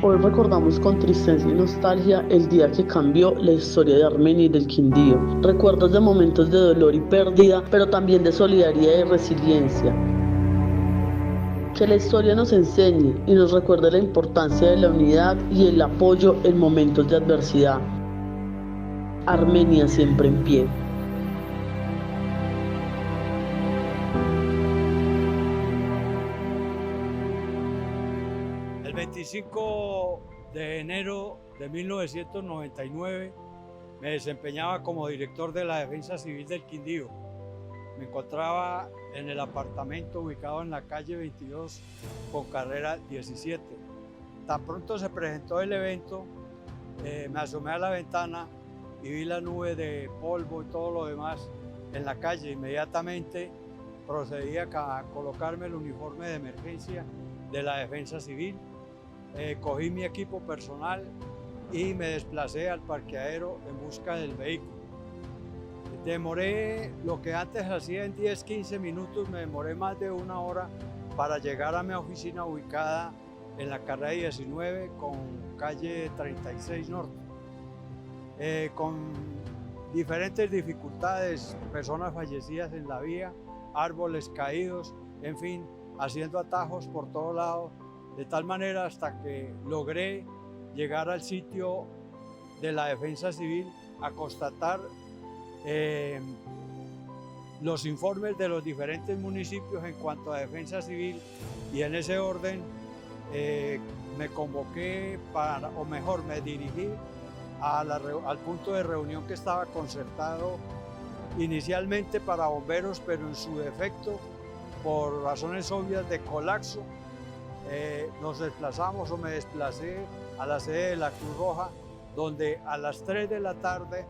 Hoy recordamos con tristeza y nostalgia el día que cambió la historia de Armenia y del Quindío. Recuerdos de momentos de dolor y pérdida, pero también de solidaridad y resiliencia. Que la historia nos enseñe y nos recuerde la importancia de la unidad y el apoyo en momentos de adversidad. Armenia siempre en pie. El 25 de enero de 1999 me desempeñaba como director de la Defensa Civil del Quindío. Me encontraba en el apartamento ubicado en la calle 22 con carrera 17. Tan pronto se presentó el evento, me asomé a la ventana y vi la nube de polvo y todo lo demás en la calle. Inmediatamente procedí a colocarme el uniforme de emergencia de la Defensa Civil. Cogí mi equipo personal y me desplacé al parqueadero en busca del vehículo. Demoré lo que antes hacía en 10-15 minutos, me demoré más de una hora para llegar a mi oficina ubicada en la carrera 19 con calle 36 Norte. Con diferentes dificultades, personas fallecidas en la vía, árboles caídos, en fin, haciendo atajos por todos lados, de tal manera hasta que logré llegar al sitio de la Defensa Civil a constatar los informes de los diferentes municipios en cuanto a defensa civil, y en ese orden me convoqué me dirigí al punto de reunión que estaba concertado inicialmente para bomberos, pero en su defecto, por razones obvias de colapso, nos desplazamos o me desplacé a la sede de la Cruz Roja, donde a las 3 de la tarde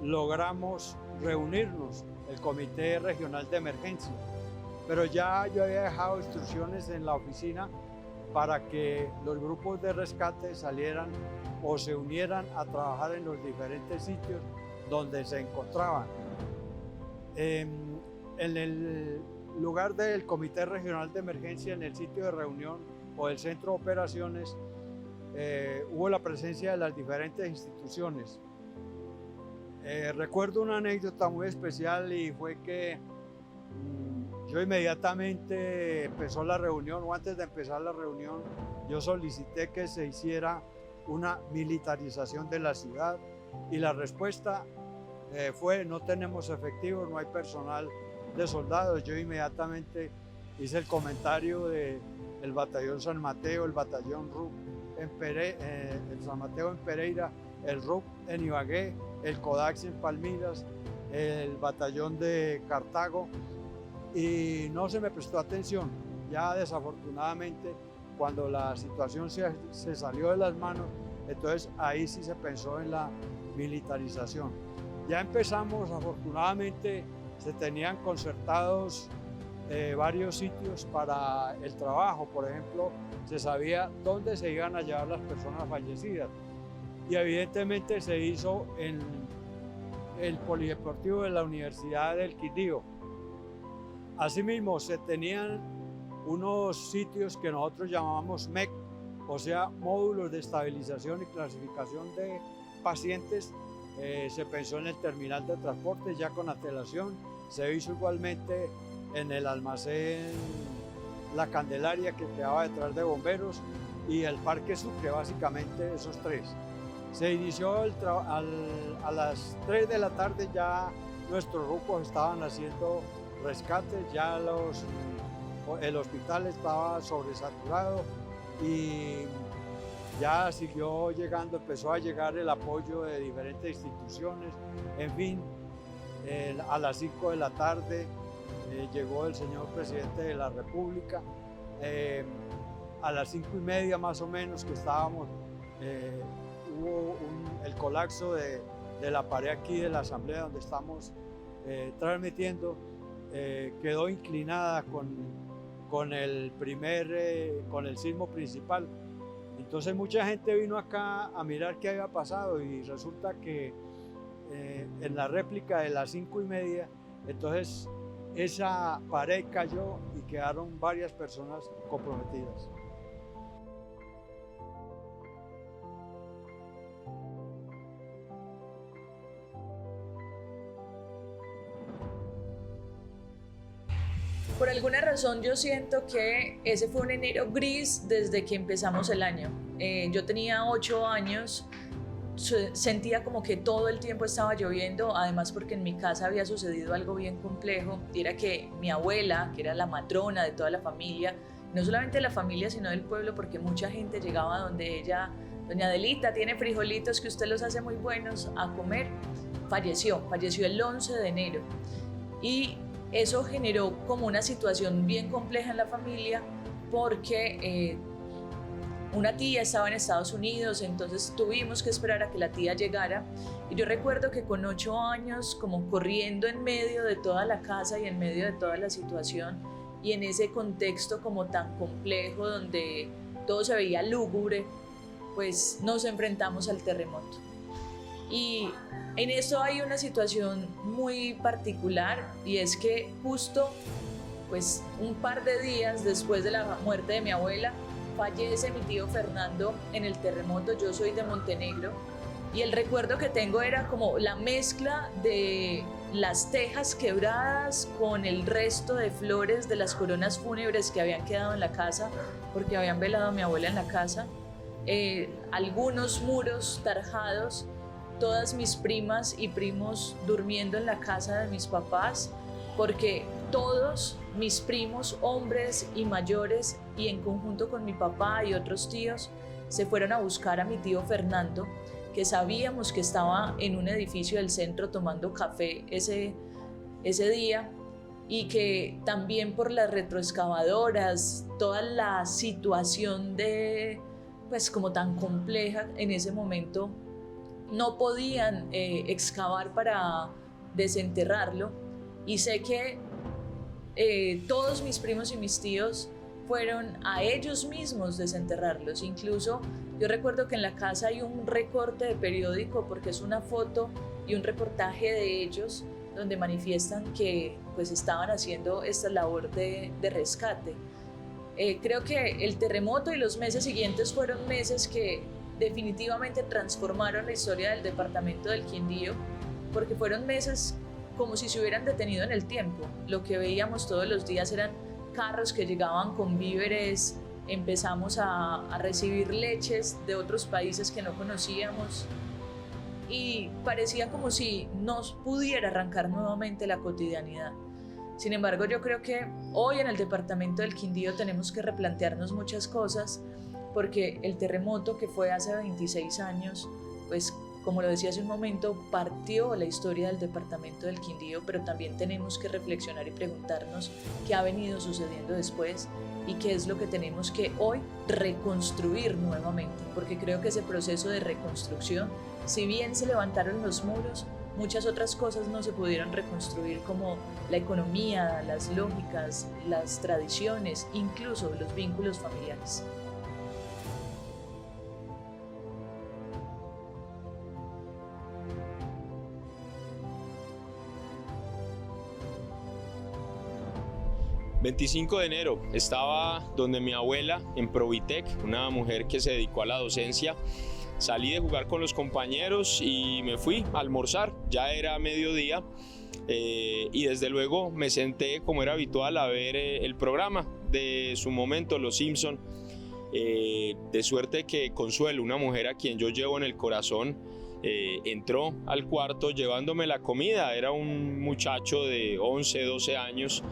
logramos reunirnos, el Comité Regional de Emergencia. Pero ya yo había dejado instrucciones en la oficina para que los grupos de rescate salieran o se unieran a trabajar en los diferentes sitios donde se encontraban. En el lugar del Comité Regional de Emergencia, en el sitio de reunión o el centro de operaciones, hubo la presencia de las diferentes instituciones. Recuerdo una anécdota muy especial, y fue que yo inmediatamente empezó la reunión, o antes de empezar la reunión, yo solicité que se hiciera una militarización de la ciudad, y la respuesta fue: no tenemos efectivos, no hay personal de soldados. Yo inmediatamente hice el comentario del batallón San Mateo, el batallón RUP el San Mateo en Pereira, el RUP en Ibagué, el CODAX en Palmiras, el batallón de Cartago, y no se me prestó atención. Ya desafortunadamente, cuando la situación se salió de las manos, entonces ahí sí se pensó en la militarización. Ya empezamos, afortunadamente se tenían concertados varios sitios para el trabajo. Por ejemplo, se sabía dónde se iban a llevar las personas fallecidas, y evidentemente se hizo en el polideportivo de la Universidad del Quindío. Asimismo, se tenían unos sitios que nosotros llamábamos MEC, o sea, módulos de estabilización y clasificación de pacientes. Se pensó en el terminal de transporte ya con antelación. Se hizo igualmente en el almacén La Candelaria, que quedaba detrás de bomberos, y el Parque Sucre, básicamente esos tres. Se inició a las 3 de la tarde, ya nuestros grupos estaban haciendo rescates, ya el hospital estaba sobresaturado, y ya siguió llegando, empezó a llegar el apoyo de diferentes instituciones. En fin, a las 5 de la tarde llegó el señor presidente de la República. A las 5:30 más o menos que estábamos, hubo el colapso de la pared aquí de la asamblea donde estamos transmitiendo, quedó inclinada con el sismo principal. Entonces mucha gente vino acá a mirar qué había pasado, y resulta que en la réplica de las 5:30, entonces esa pared cayó y quedaron varias personas comprometidas. Por alguna razón yo siento que ese fue un enero gris desde que empezamos el año. Yo tenía 8 años, sentía como que todo el tiempo estaba lloviendo, además porque en mi casa había sucedido algo bien complejo, y era que mi abuela, que era la matrona de toda la familia, no solamente de la familia sino del pueblo, porque mucha gente llegaba donde ella: doña Adelita, tiene frijolitos que usted los hace muy buenos, a comer. Falleció el 11 de enero, y eso generó como una situación bien compleja en la familia, porque una tía estaba en Estados Unidos, entonces tuvimos que esperar a que la tía llegara. Y yo recuerdo que con 8 años, como corriendo en medio de toda la casa y en medio de toda la situación, y en ese contexto como tan complejo donde todo se veía lúgubre, pues nos enfrentamos al terremoto. Y en eso hay una situación muy particular, y es que justo pues un par de días después de la muerte de mi abuela, fallece mi tío Fernando en el terremoto. Yo soy de Montenegro, y el recuerdo que tengo era como la mezcla de las tejas quebradas con el resto de flores de las coronas fúnebres que habían quedado en la casa, porque habían velado a mi abuela en la casa, algunos muros tarjados, todas mis primas y primos durmiendo en la casa de mis papás, porque todos mis primos, hombres y mayores, y en conjunto con mi papá y otros tíos, se fueron a buscar a mi tío Fernando, que sabíamos que estaba en un edificio del centro tomando café ese día, y que también por las retroexcavadoras, toda la situación pues como tan compleja en ese momento, no podían excavar para desenterrarlo. Y sé que todos mis primos y mis tíos fueron a ellos mismos desenterrarlos. Incluso yo recuerdo que en la casa hay un recorte de periódico, porque es una foto y un reportaje de ellos donde manifiestan que pues estaban haciendo esta labor de rescate. Creo que el terremoto y los meses siguientes fueron meses que definitivamente transformaron la historia del departamento del Quindío, porque fueron meses como si se hubieran detenido en el tiempo. Lo que veíamos todos los días eran carros que llegaban con víveres, empezamos a recibir leches de otros países que no conocíamos, y parecía como si nos pudiera arrancar nuevamente la cotidianidad. Sin embargo, yo creo que hoy en el departamento del Quindío tenemos que replantearnos muchas cosas, porque el terremoto que fue hace 26 años, pues como lo decía hace un momento, partió la historia del departamento del Quindío, pero también tenemos que reflexionar y preguntarnos qué ha venido sucediendo después y qué es lo que tenemos que hoy reconstruir nuevamente, porque creo que ese proceso de reconstrucción, si bien se levantaron los muros, muchas otras cosas no se pudieron reconstruir, como la economía, las lógicas, las tradiciones, incluso los vínculos familiares. ...25 de enero, estaba donde mi abuela en Provitec, una mujer que se dedicó a la docencia. Salí de jugar con los compañeros y me fui a almorzar, ya era mediodía, y desde luego me senté, como era habitual, a ver el programa de su momento, Los Simpson, de suerte que Consuelo, una mujer a quien yo llevo en el corazón, entró al cuarto llevándome la comida. Era un muchacho de 11, 12 años,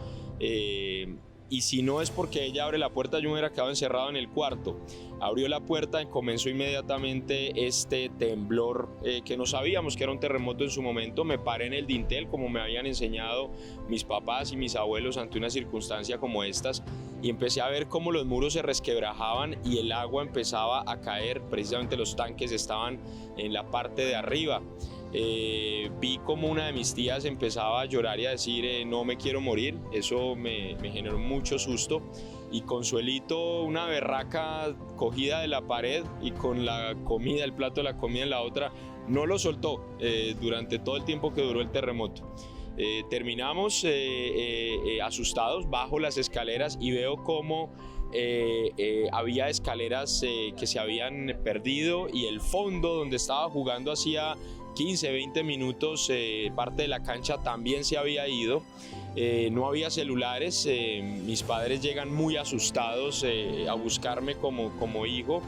y si no es porque ella abre la puerta, yo me hubiera quedado encerrado en el cuarto. Abrió la puerta y comenzó inmediatamente este temblor, que no sabíamos que era un terremoto en su momento. Me paré en el dintel, como me habían enseñado mis papás y mis abuelos ante una circunstancia como estas, y empecé a ver cómo los muros se resquebrajaban y el agua empezaba a caer. Precisamente los tanques estaban en la parte de arriba. Vi como una de mis tías empezaba a llorar y a decir no me quiero morir. Eso me generó mucho susto, y Consuelito, una berraca cogida de la pared y con la comida, el plato de la comida en la otra, no lo soltó durante todo el tiempo que duró el terremoto. Terminamos asustados, bajo las escaleras y veo cómo había escaleras que se habían perdido, y el fondo donde estaba jugando hacía 15, 20 minutos, parte de la cancha también se había ido. no había celulares, mis padres llegan muy asustados a buscarme como hijo.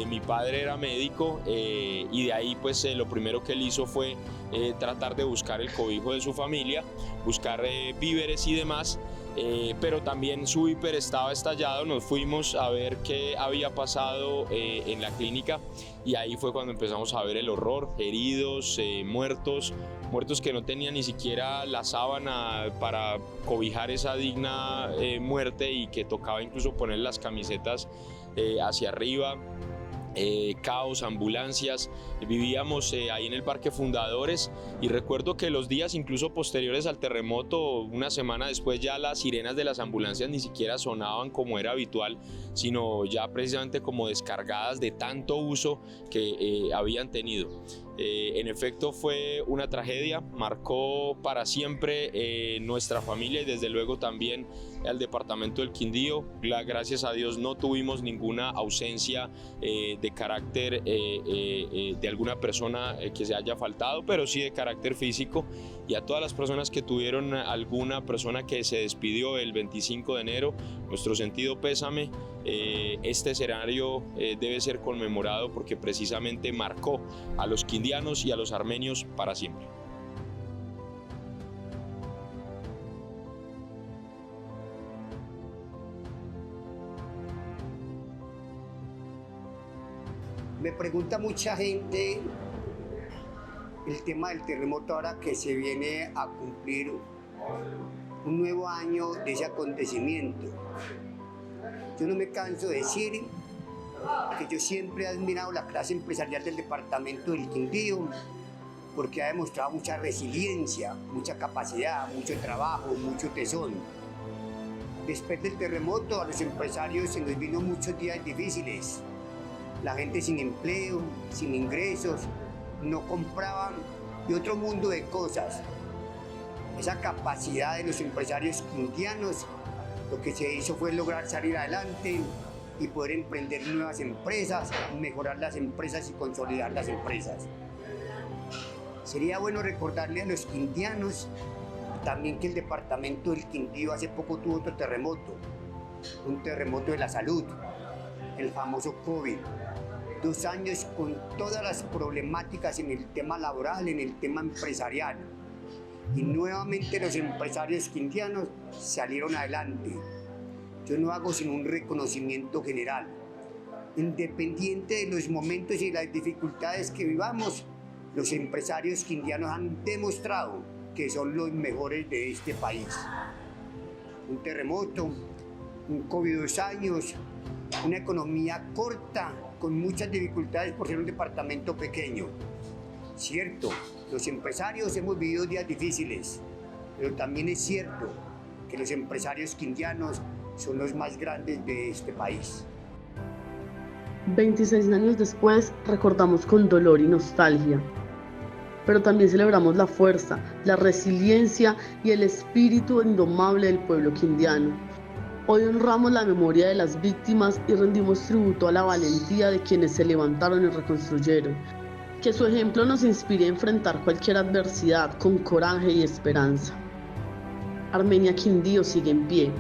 Mi padre era médico y de ahí pues lo primero que él hizo fue tratar de buscar el cobijo de su familia, buscar víveres y demás, pero también su hiper estaba estallado. Nos fuimos a ver qué había pasado en la clínica y ahí fue cuando empezamos a ver el horror, heridos, muertos que no tenían ni siquiera la sábana para cobijar esa digna muerte y que tocaba incluso poner las camisetas hacia arriba. Caos, ambulancias, vivíamos ahí en el Parque Fundadores y recuerdo que los días incluso posteriores al terremoto, una semana después, ya las sirenas de las ambulancias ni siquiera sonaban como era habitual, sino ya precisamente como descargadas de tanto uso que habían tenido. En efecto fue una tragedia, marcó para siempre nuestra familia y desde luego también al departamento del Quindío. Gracias a Dios no tuvimos ninguna ausencia de carácter de alguna persona que se haya faltado, pero sí de carácter físico, y a todas las personas que tuvieron alguna persona que se despidió el 25 de enero, nuestro sentido pésame. Este escenario debe ser conmemorado porque precisamente marcó a los quindianos y a los armenios para siempre. Me pregunta mucha gente el tema del terremoto ahora que se viene a cumplir un nuevo año de ese acontecimiento. Yo no me canso de decir que yo siempre he admirado la clase empresarial del departamento del Quindío porque ha demostrado mucha resiliencia, mucha capacidad, mucho trabajo, mucho tesón. Después del terremoto a los empresarios se nos vino muchos días difíciles. La gente sin empleo, sin ingresos, no compraban y otro mundo de cosas. Esa capacidad de los empresarios quindianos, lo que se hizo fue lograr salir adelante y poder emprender nuevas empresas, mejorar las empresas y consolidar las empresas. Sería bueno recordarle a los quindianos también que el departamento del Quindío hace poco tuvo otro terremoto, un terremoto de la salud, el famoso COVID. 2 años con todas las problemáticas en el tema laboral, en el tema empresarial. Y nuevamente los empresarios quindianos salieron adelante. Yo no hago sino un reconocimiento general. Independiente de los momentos y las dificultades que vivamos, los empresarios quindianos han demostrado que son los mejores de este país. Un terremoto, un COVID 2 años, una economía corta, con muchas dificultades por ser un departamento pequeño. Cierto, los empresarios hemos vivido días difíciles, pero también es cierto que los empresarios quindianos son los más grandes de este país. 26 años después recordamos con dolor y nostalgia, pero también celebramos la fuerza, la resiliencia y el espíritu indomable del pueblo quindiano. Hoy honramos la memoria de las víctimas y rendimos tributo a la valentía de quienes se levantaron y reconstruyeron. Que su ejemplo nos inspire a enfrentar cualquier adversidad con coraje y esperanza. Armenia Quindío sigue en pie.